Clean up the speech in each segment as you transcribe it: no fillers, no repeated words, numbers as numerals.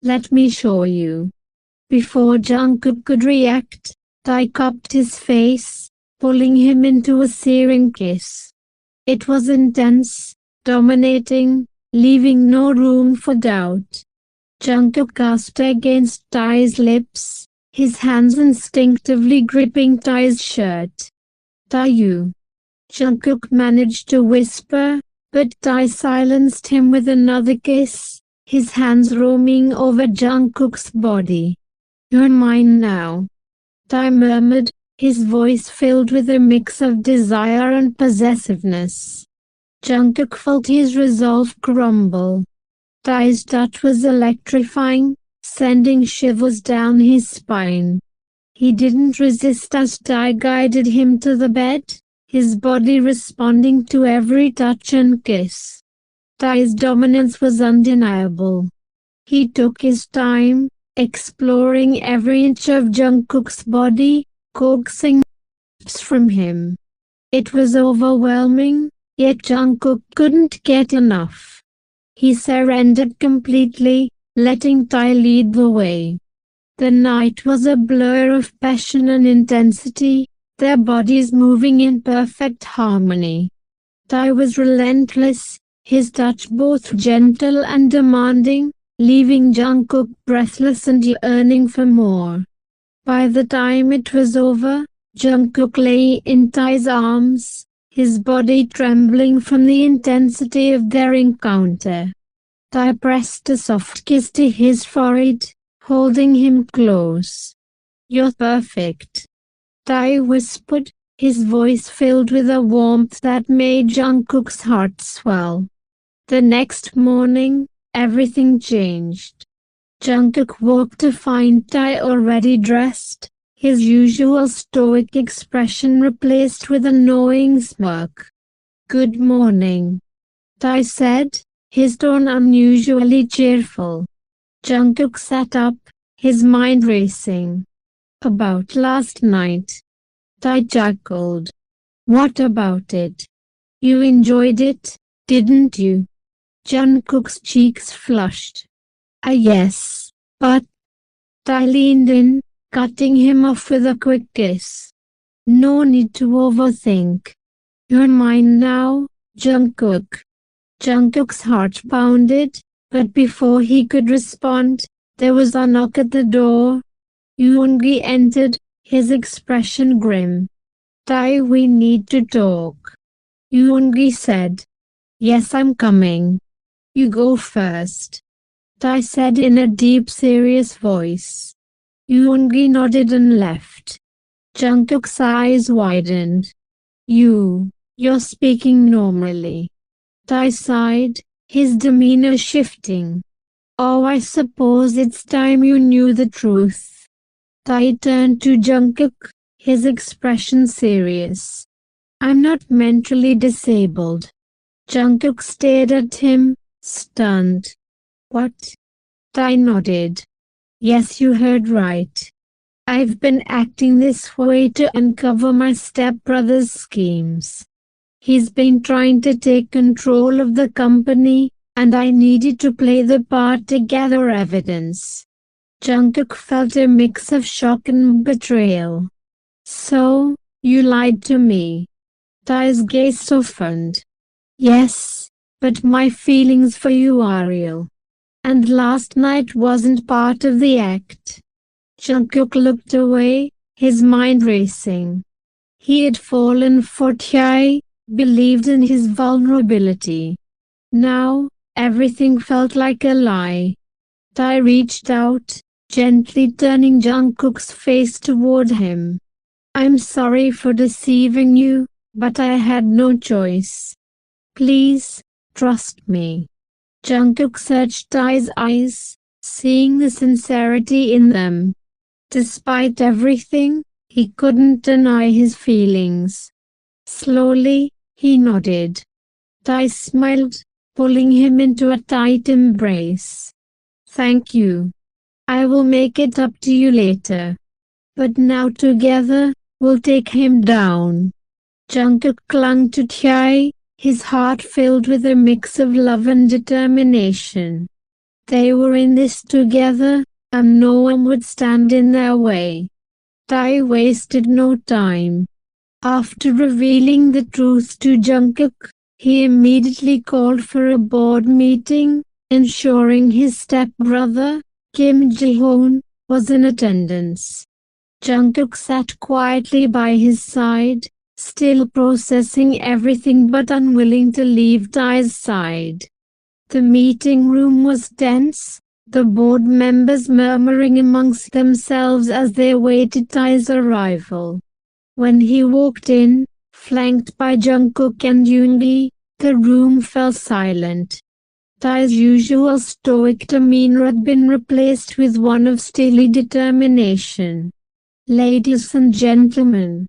Let me show you. Before Jungkook could react, Tae cupped his face, pulling him into a searing kiss. It was intense, dominating, leaving no room for doubt. Jungkook gasped against Tae's lips, his hands instinctively gripping Tae's shirt. "Tae." Jungkook managed to whisper, but Tae silenced him with another kiss, his hands roaming over Jungkook's body. "You're mine now," Tae murmured, his voice filled with a mix of desire and possessiveness. Jungkook felt his resolve crumble. Tae's touch was electrifying, sending shivers down his spine. He didn't resist as Tae guided him to the bed, his body responding to every touch and kiss. Tae's dominance was undeniable. He took his time, exploring every inch of Jungkook's body, coaxing from him. It was overwhelming, yet Jungkook couldn't get enough. He surrendered completely, letting Tae lead the way. The night was a blur of passion and intensity, their bodies moving in perfect harmony. Tae was relentless, his touch both gentle and demanding, leaving Jungkook breathless and yearning for more. By the time it was over, Jungkook lay in Tae's arms, his body trembling from the intensity of their encounter. Tae pressed a soft kiss to his forehead, holding him close. "You're perfect," Tae whispered, his voice filled with a warmth that made Jungkook's heart swell. The next morning, everything changed. Jungkook woke to find Tae already dressed, his usual stoic expression replaced with a knowing smirk. "Good morning," Tae said, his tone unusually cheerful. Jungkook sat up, his mind racing. "About last night," Tae chuckled. "What about it? You enjoyed it, didn't you?" Jungkook's cheeks flushed. Yes, but..." Tae leaned in, cutting him off with a quick kiss. "No need to overthink. You're mine now, Jungkook." Jungkook's heart pounded, but before he could respond, there was a knock at the door. Yoongi entered, his expression grim. "Tae, we need to talk," Yoongi said. "Yes, I'm coming. You go first," Tae said in a deep, serious voice. Yoongi nodded and left. Jungkook's eyes widened. You're speaking normally." Tae sighed, his demeanor shifting. "Oh, I suppose it's time you knew the truth." Tae turned to Jungkook, his expression serious. "I'm not mentally disabled." Jungkook stared at him, stunned. "What?" Tae nodded. "Yes, you heard right. I've been acting this way to uncover my stepbrother's schemes. He's been trying to take control of the company, and I needed to play the part to gather evidence." Jungkook felt a mix of shock and betrayal. "So, you lied to me?" Tae's gaze softened. "Yes, but my feelings for you are real. And last night wasn't part of the act." Jungkook looked away, his mind racing. He had fallen for Tae, believed in his vulnerability. Now, everything felt like a lie. Tae reached out, gently turning Jungkook's face toward him. "I'm sorry for deceiving you, but I had no choice. Please, trust me." Jungkook searched Tae's eyes, seeing the sincerity in them. Despite everything, he couldn't deny his feelings. Slowly, he nodded. Tae smiled, pulling him into a tight embrace. "Thank you. I will make it up to you later. But now together, we'll take him down." Jungkook clung to Tae, his heart filled with a mix of love and determination. They were in this together, and no one would stand in their way. Tae wasted no time. After revealing the truth to Jungkook, he immediately called for a board meeting, ensuring his stepbrother, Kim Ji-hoon, was in attendance. Jungkook sat quietly by his side, still processing everything but unwilling to leave Tae's side. The meeting room was tense, the board members murmuring amongst themselves as they awaited Tae's arrival. When he walked in, flanked by Jungkook and Yoongi, the room fell silent. Tae's usual stoic demeanor had been replaced with one of steely determination. Ladies and gentlemen,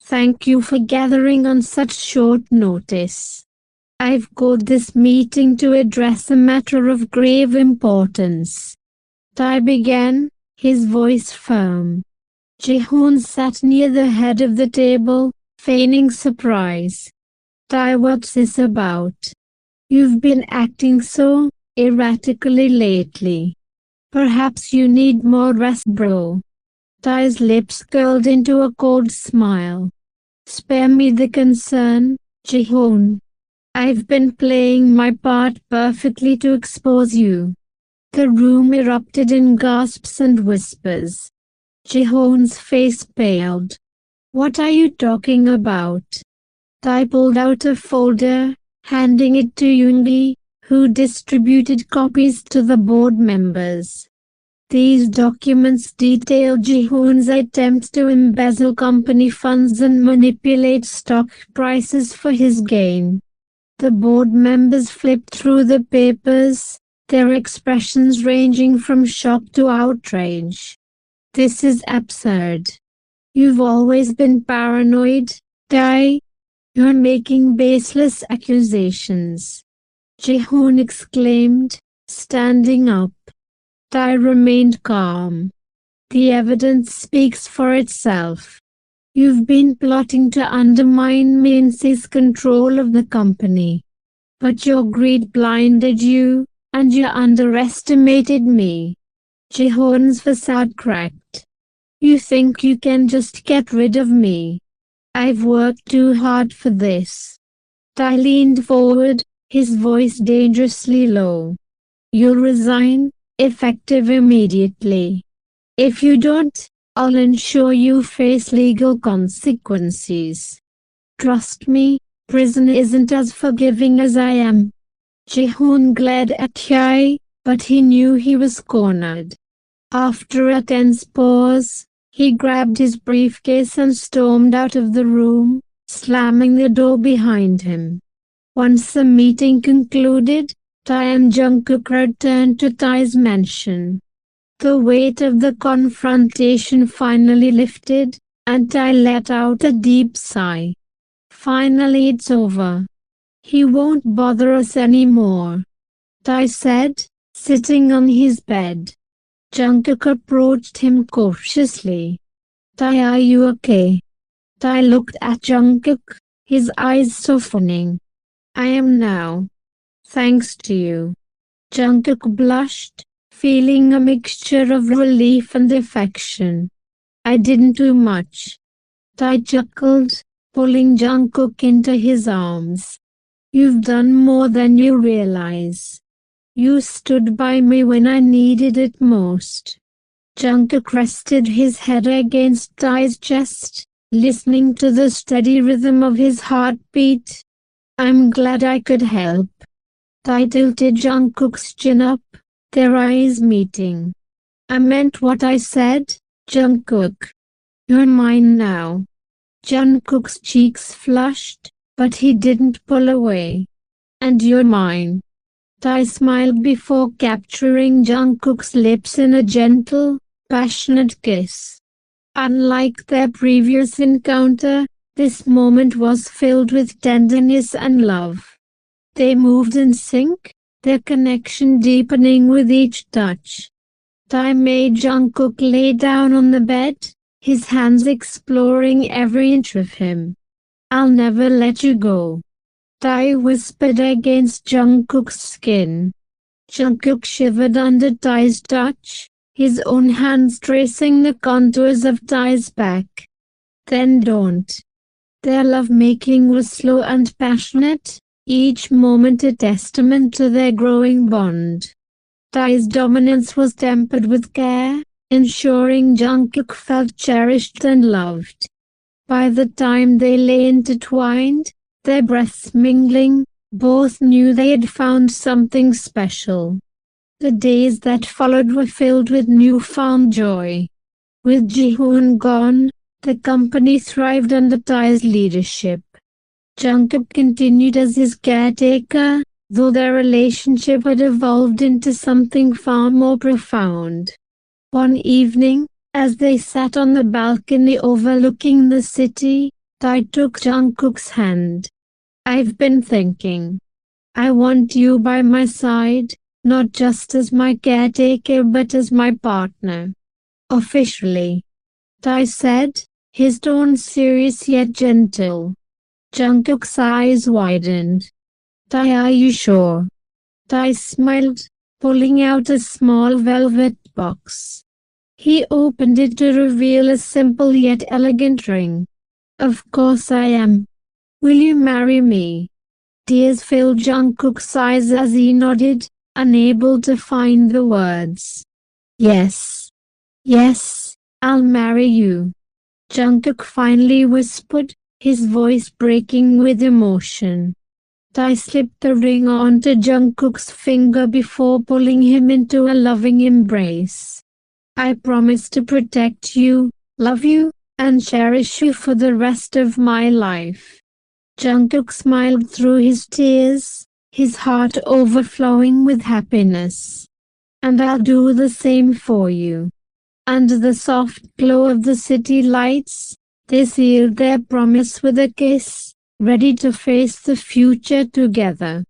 thank you for gathering on such short notice. I've called this meeting to address a matter of grave importance. Tae began, his voice firm. Ji-hoon sat near the head of the table, feigning surprise. Tae, what's this about? You've been acting so erratically lately. Perhaps you need more rest, bro. Tae's lips curled into a cold smile. Spare me the concern, Ji-hoon. I've been playing my part perfectly to expose you. The room erupted in gasps and whispers. Ji-hoon's face paled. What are you talking about? Tae pulled out a folder, handing it to Yoongi, who distributed copies to the board members. These documents detail Ji-hoon's attempts to embezzle company funds and manipulate stock prices for his gain. The board members flipped through the papers, their expressions ranging from shock to outrage. This is absurd. You've always been paranoid, Tae. You're making baseless accusations. Ji-hoon exclaimed, standing up. Tae remained calm. The evidence speaks for itself. You've been plotting to undermine Mincy's control of the company. But your greed blinded you, and you underestimated me. Ji-hoon's facade cracked. You think you can just get rid of me? I've worked too hard for this. Tae leaned forward, his voice dangerously low. You'll resign, effective immediately. If you don't, I'll ensure you face legal consequences. Trust me, prison isn't as forgiving as I am. Ji-hoon glared at Tae, but he knew he was cornered. After a tense pause, he grabbed his briefcase and stormed out of the room, slamming the door behind him. Once the meeting concluded, Tae and Jungkook returned to Tae's mansion. The weight of the confrontation finally lifted, and Tae let out a deep sigh. Finally it's over. He won't bother us anymore, Tae said, sitting on his bed. Jungkook approached him cautiously. Tae, are you okay? Tae looked at Jungkook, his eyes softening. I am now. Thanks to you. Jungkook blushed, feeling a mixture of relief and affection. I didn't do much. Tae chuckled, pulling Jungkook into his arms. You've done more than you realize. You stood by me when I needed it most. Jungkook rested his head against Tae's chest, listening to the steady rhythm of his heartbeat. I'm glad I could help. Tae tilted Jungkook's chin up, their eyes meeting. I meant what I said, Jungkook. You're mine now. Jungkook's cheeks flushed, but he didn't pull away. And you're mine. Tae smiled before capturing Jungkook's lips in a gentle, passionate kiss. Unlike their previous encounter, this moment was filled with tenderness and love. They moved in sync, their connection deepening with each touch. Tae made Jungkook lay down on the bed, his hands exploring every inch of him. I'll never let you go, Tae whispered against Jungkook's skin. Jungkook shivered under Tae's touch, his own hands tracing the contours of Tae's back. Then don't. Their lovemaking was slow and passionate, each moment a testament to their growing bond. Tae's dominance was tempered with care, ensuring Jungkook felt cherished and loved. By the time they lay intertwined, their breaths mingling, both knew they had found something special. The days that followed were filled with newfound joy. With Jihoon gone, the company thrived under Tae's leadership. Jungkook continued as his caretaker, though their relationship had evolved into something far more profound. One evening, as they sat on the balcony overlooking the city, Tae took Jungkook's hand. "I've been thinking. I want you by my side, not just as my caretaker but as my partner. Officially," Tae said, his tone serious yet gentle. Jungkook's eyes widened. "Tae, are you sure?" Tae smiled, pulling out a small velvet box. He opened it to reveal a simple yet elegant ring. "Of course I am. Will you marry me?" Tears filled Jungkook's eyes as he nodded, unable to find the words. "Yes. Yes, I'll marry you," Jungkook finally whispered, his voice breaking with emotion. Tae slipped the ring onto Jungkook's finger before pulling him into a loving embrace. "I promise to protect you, love you, and cherish you for the rest of my life." Jungkook smiled through his tears, his heart overflowing with happiness. "And I'll do the same for you." Under the soft glow of the city lights, they sealed their promise with a kiss, ready to face the future together.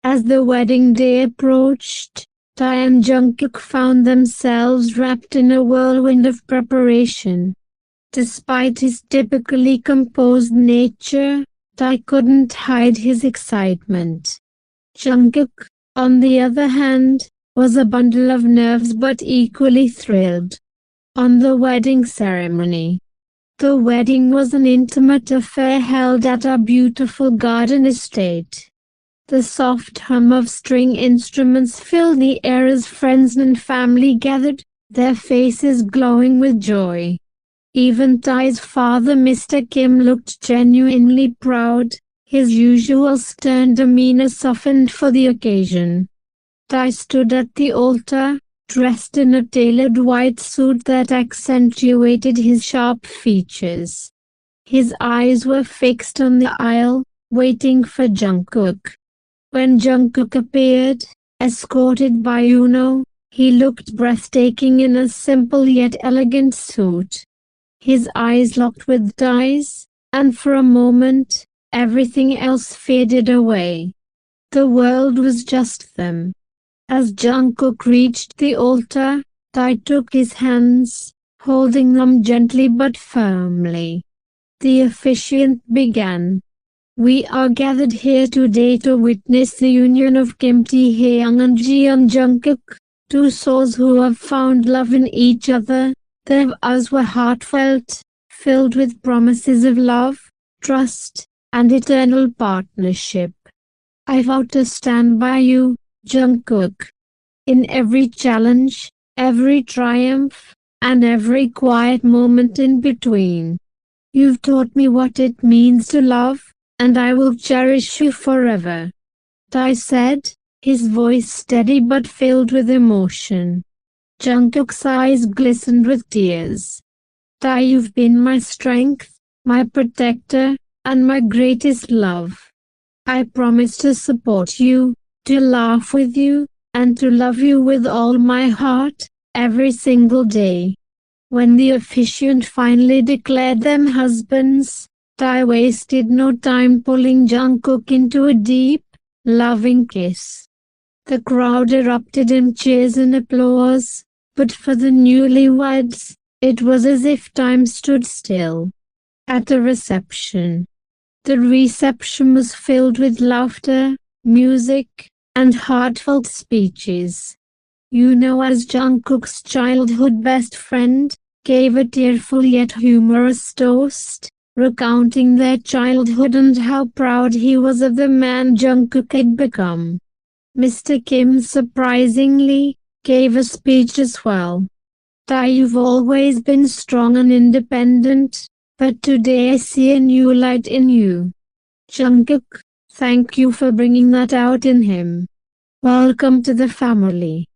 As the wedding day approached, Tae and Jungkook found themselves wrapped in a whirlwind of preparation. Despite his typically composed nature, Tae couldn't hide his excitement. Jungkook, on the other hand, was a bundle of nerves but equally thrilled. On the wedding ceremony. The wedding was an intimate affair held at a beautiful garden estate. The soft hum of string instruments filled the air as friends and family gathered, their faces glowing with joy. Even Tae's father, Mr. Kim, looked genuinely proud, his usual stern demeanor softened for the occasion. Tae stood at the altar, dressed in a tailored white suit that accentuated his sharp features. His eyes were fixed on the aisle, waiting for Jungkook. When Jungkook appeared, escorted by Yuno, he looked breathtaking in a simple yet elegant suit. His eyes locked with Tae's, and for a moment, everything else faded away. The world was just them. As Jungkook reached the altar, Tae took his hands, holding them gently but firmly. The officiant began. "We are gathered here today to witness the union of Kim Taehyung and Jungkook, two souls who have found love in each other. Their vows were heartfelt, filled with promises of love, trust, and eternal partnership. I vow to stand by you, Jungkook. In every challenge, every triumph, and every quiet moment in between. You've taught me what it means to love, and I will cherish you forever," Tae said, his voice steady but filled with emotion. Jungkook's eyes glistened with tears. "Tae, you've been my strength, my protector, and my greatest love. I promise to support you, to laugh with you, and to love you with all my heart, every single day." When the officiant finally declared them husbands, Tae wasted no time pulling Jungkook into a deep, loving kiss. The crowd erupted in cheers and applause, but for the newlyweds, it was as if time stood still. At a reception. The reception was filled with laughter, music, and heartfelt speeches. As Jungkook's childhood best friend, gave a tearful yet humorous toast, recounting their childhood and how proud he was of the man Jungkook had become. Mr. Kim surprisingly gave a speech as well. You've always been strong and independent, but today I see a new light in you. Jungkook, thank you for bringing that out in him. Welcome to the family.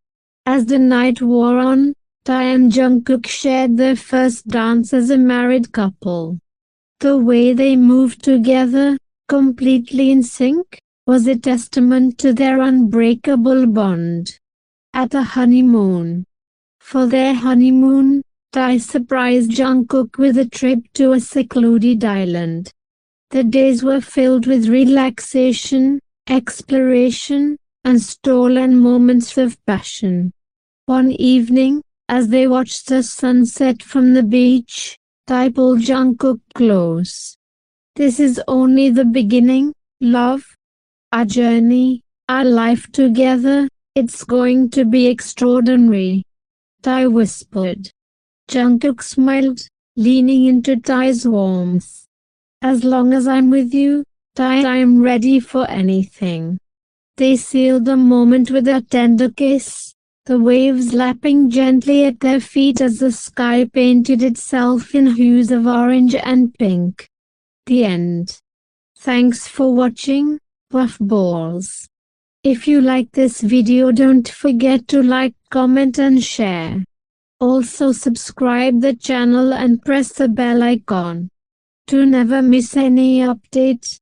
As the night wore on, Tae and Jungkook shared their first dance as a married couple. The way they moved together, completely in sync, was a testament to their unbreakable bond. At the honeymoon. For their honeymoon, Tae surprised Jungkook with a trip to a secluded island. The days were filled with relaxation, exploration, and stolen moments of passion. One evening, as they watched the sunset from the beach, Tae pulled Jungkook close. This is only the beginning, love. Our journey, our life together, it's going to be extraordinary. Tae whispered. Jungkook smiled, leaning into Tae's warmth. As long as I'm with you, Tae, I'm ready for anything. They sealed the moment with a tender kiss, the waves lapping gently at their feet as the sky painted itself in hues of orange and pink. The end. Thanks for watching, puffballs. If you like this video, don't forget to like, comment and share. Also subscribe the channel and press the bell icon to never miss any updates.